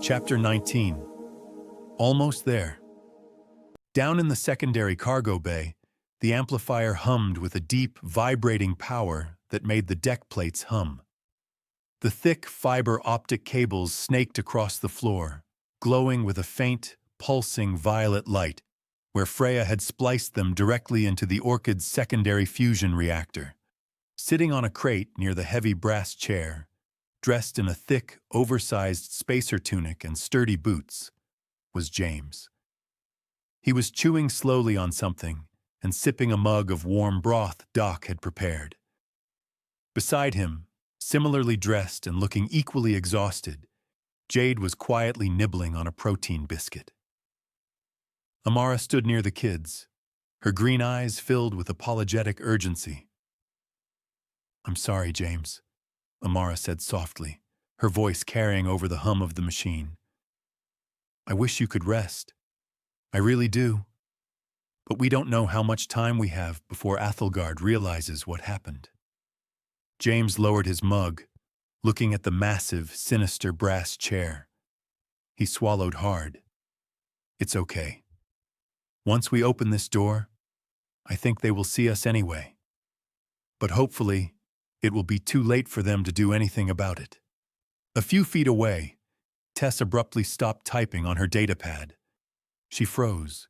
Chapter 19. Almost there. Down in the secondary cargo bay, the amplifier hummed with a deep, vibrating power that made the deck plates hum. The thick fiber optic cables snaked across the floor, glowing with a faint, pulsing violet light, where Freya had spliced them directly into the Orchid's secondary fusion reactor. Sitting on a crate near the heavy brass chair, dressed in a thick, oversized spacer tunic and sturdy boots, was James. He was chewing slowly on something and sipping a mug of warm broth Doc had prepared. Beside him, similarly dressed and looking equally exhausted, Jade was quietly nibbling on a protein biscuit. Amara stood near the kids, her green eyes filled with apologetic urgency. "I'm sorry, James," Amara said softly, her voice carrying over the hum of the machine. "I wish you could rest. I really do. But we don't know how much time we have before Athelgard realizes what happened." James lowered his mug, looking at the massive, sinister brass chair. He swallowed hard. "It's okay. Once we open this door, I think they will see us anyway. But hopefully, it will be too late for them to do anything about it." A few feet away, Tess abruptly stopped typing on her datapad. She froze,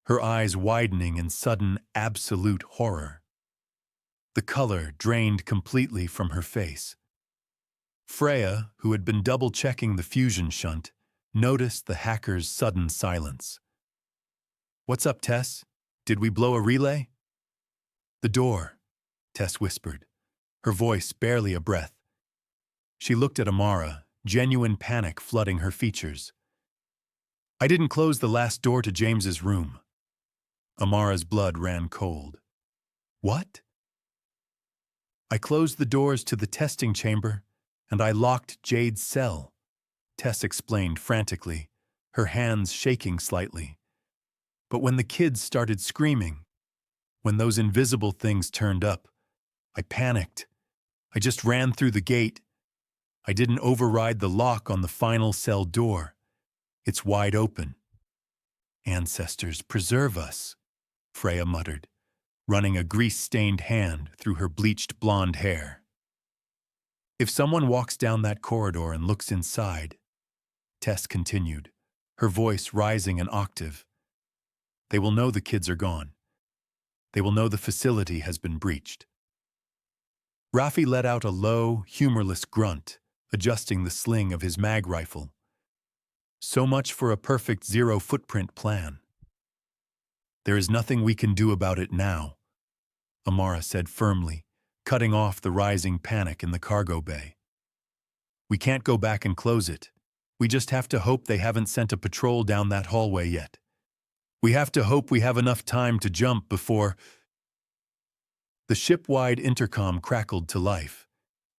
her eyes widening in sudden, absolute horror. The color drained completely from her face. Freya, who had been double-checking the fusion shunt, noticed the hacker's sudden silence. "What's up, Tess? Did we blow a relay?" "The door," Tess whispered, her voice barely a breath. She looked at Amara, genuine panic flooding her features. "I didn't close the last door to James's room." Amara's blood ran cold. "What?" "I closed the doors to the testing chamber, and I locked Jade's cell," Tess explained frantically, her hands shaking slightly. "But when the kids started screaming, when those invisible things turned up, I panicked. I just ran through the gate. I didn't override the lock on the final cell door. It's wide open." "Ancestors preserve us," Freya muttered, running a grease-stained hand through her bleached blonde hair. "If someone walks down that corridor and looks inside," Tess continued, her voice rising an octave, "they will know the kids are gone. They will know the facility has been breached." Rafi let out a low, humorless grunt, adjusting the sling of his mag rifle. "So much for a perfect zero-footprint plan." "There is nothing we can do about it now," Amara said firmly, cutting off the rising panic in the cargo bay. "We can't go back and close it. We just have to hope they haven't sent a patrol down that hallway yet. We have to hope we have enough time to jump before—" The ship-wide intercom crackled to life,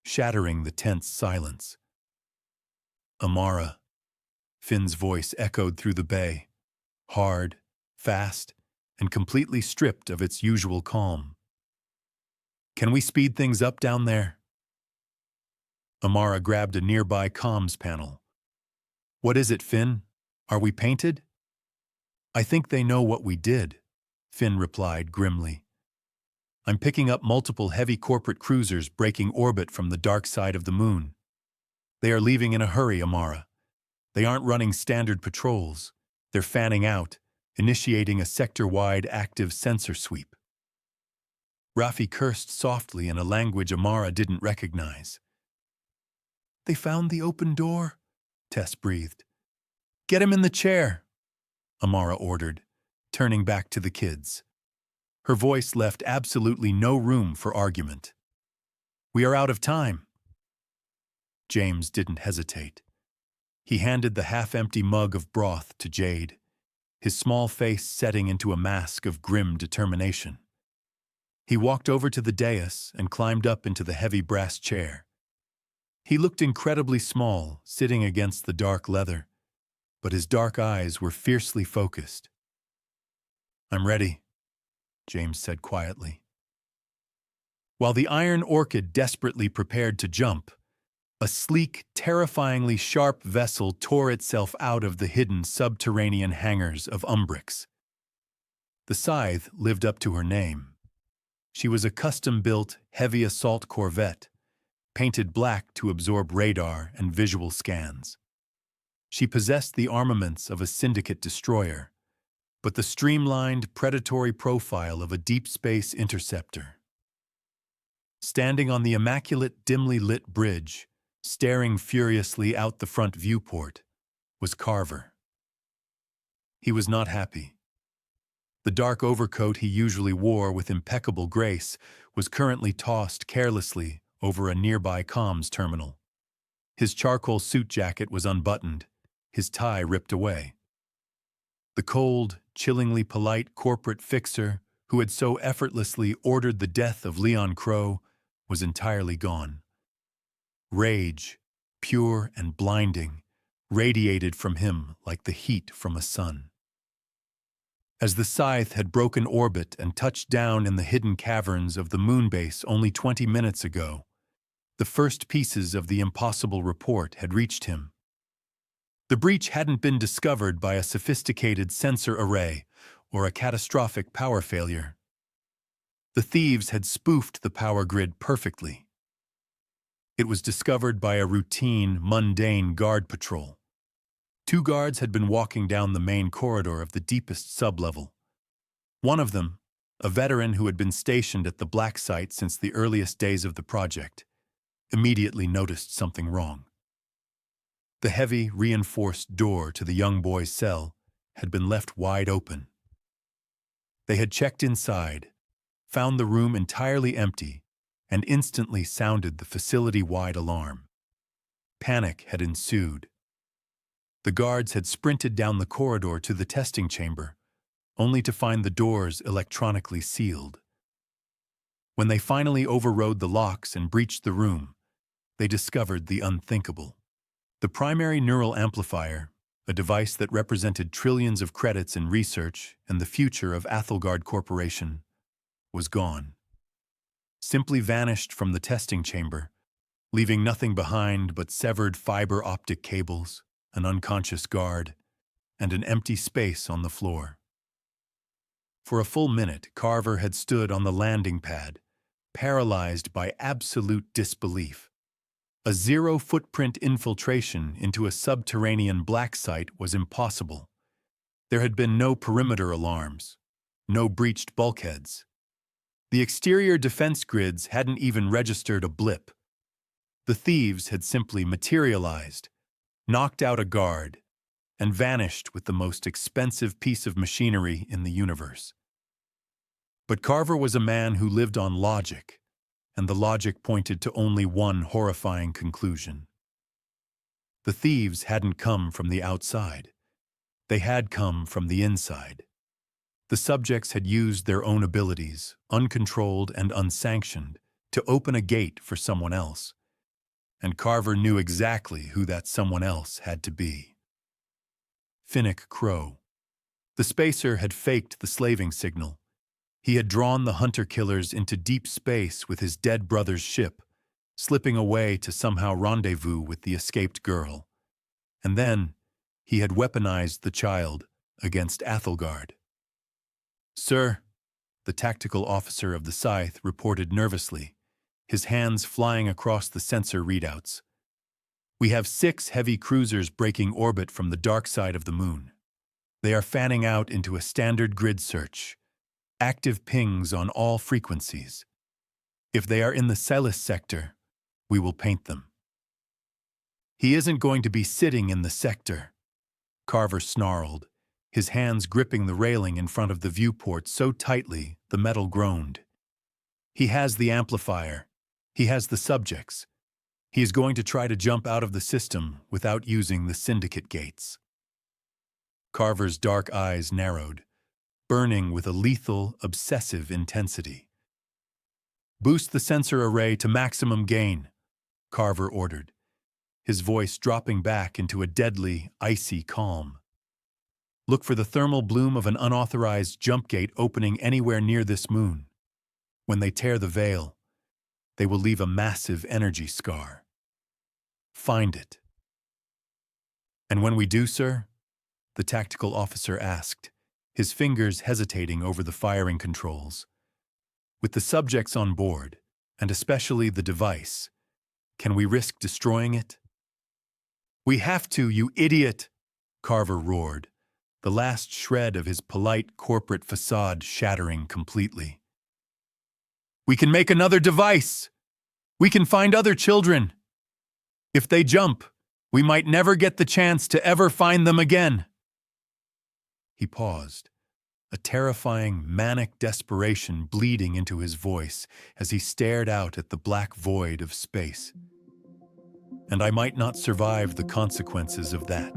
shattering the tense silence. "Amara," Finn's voice echoed through the bay, hard, fast, and completely stripped of its usual calm. "Can we speed things up down there?" Amara grabbed a nearby comms panel. "What is it, Finn? Are we painted?" "I think they know what we did," Finn replied grimly. "I'm picking up multiple heavy corporate cruisers breaking orbit from the dark side of the moon. They are leaving in a hurry, Amara. They aren't running standard patrols. They're fanning out, initiating a sector-wide active sensor sweep." Rafi cursed softly in a language Amara didn't recognize. "They found the open door," Tess breathed. "Get him in the chair," Amara ordered, turning back to the kids. Her voice left absolutely no room for argument. "We are out of time." James didn't hesitate. He handed the half-empty mug of broth to Jade, his small face setting into a mask of grim determination. He walked over to the dais and climbed up into the heavy brass chair. He looked incredibly small, sitting against the dark leather, but his dark eyes were fiercely focused. "I'm ready," James said quietly. While the Iron Orchid desperately prepared to jump, A sleek, terrifyingly sharp vessel tore itself out of the hidden subterranean hangars of Umbrix. The Scythe lived up to her name. She was a custom-built, heavy assault corvette, painted black to absorb radar and visual scans. She possessed the armaments of a Syndicate destroyer, but the streamlined, predatory profile of a deep space interceptor. Standing on the immaculate, dimly lit bridge, staring furiously out the front viewport, was Carver. He was not happy. The dark overcoat he usually wore with impeccable grace was currently tossed carelessly over a nearby comms terminal. His charcoal suit jacket was unbuttoned, his tie ripped away. The cold, chillingly polite corporate fixer who had so effortlessly ordered the death of Leon Crow was entirely gone. Rage, pure and blinding, radiated from him like the heat from a sun. As the Scythe had broken orbit and touched down in the hidden caverns of the moon base only 20 minutes ago, the first pieces of the impossible report had reached him. The breach hadn't been discovered by a sophisticated sensor array or a catastrophic power failure. The thieves had spoofed the power grid perfectly. It was discovered by a routine, mundane guard patrol. 2 guards had been walking down the main corridor of the deepest sublevel. One of them, a veteran who had been stationed at the Black Site since the earliest days of the project, immediately noticed something wrong. The heavy, reinforced door to the young boy's cell had been left wide open. They had checked inside, found the room entirely empty, and instantly sounded the facility-wide alarm. Panic had ensued. The guards had sprinted down the corridor to the testing chamber, only to find the doors electronically sealed. When they finally overrode the locks and breached the room, they discovered the unthinkable. The primary neural amplifier, a device that represented trillions of credits in research and the future of Athelgard Corporation, was gone. Simply vanished from the testing chamber, leaving nothing behind but severed fiber optic cables, an unconscious guard, and an empty space on the floor. For a full minute, Carver had stood on the landing pad, paralyzed by absolute disbelief. A zero-footprint infiltration into a subterranean black site was impossible. There had been no perimeter alarms, no breached bulkheads. The exterior defense grids hadn't even registered a blip. The thieves had simply materialized, knocked out a guard, and vanished with the most expensive piece of machinery in the universe. But Carver was a man who lived on logic, and the logic pointed to only one horrifying conclusion. The thieves hadn't come from the outside. They had come from the inside. The subjects had used their own abilities, uncontrolled and unsanctioned, to open a gate for someone else. And Carver knew exactly who that someone else had to be. Finnick Crow. The spacer had faked the slaving signal. He had drawn the hunter-killers into deep space with his dead brother's ship, slipping away to somehow rendezvous with the escaped girl. And then, he had weaponized the child against Athelgard. "Sir," the tactical officer of the Scythe reported nervously, his hands flying across the sensor readouts. "We have 6 heavy cruisers breaking orbit from the dark side of the moon. They are fanning out into a standard grid search. Active pings on all frequencies. If they are in the Celis sector, we will paint them." "He isn't going to be sitting in the sector," Carver snarled, his hands gripping the railing in front of the viewport so tightly the metal groaned. "He has the amplifier. He has the subjects. He is going to try to jump out of the system without using the Syndicate gates." Carver's dark eyes narrowed, burning with a lethal, obsessive intensity. "Boost the sensor array to maximum gain," Carver ordered, his voice dropping back into a deadly, icy calm. "Look for the thermal bloom of an unauthorized jump gate opening anywhere near this moon. When they tear the veil, they will leave a massive energy scar." find it. And when we do, sir? The tactical officer asked, his fingers hesitating over the firing controls. With the subjects on board, and especially the device, can we risk destroying it? We have to, you idiot! Carver roared, the last shred of his polite corporate facade shattering completely. We can make another device! We can find other children! If they jump, we might never get the chance to ever find them again. He paused, a terrifying, manic desperation bleeding into his voice as he stared out at the black void of space. And I might not survive the consequences of that.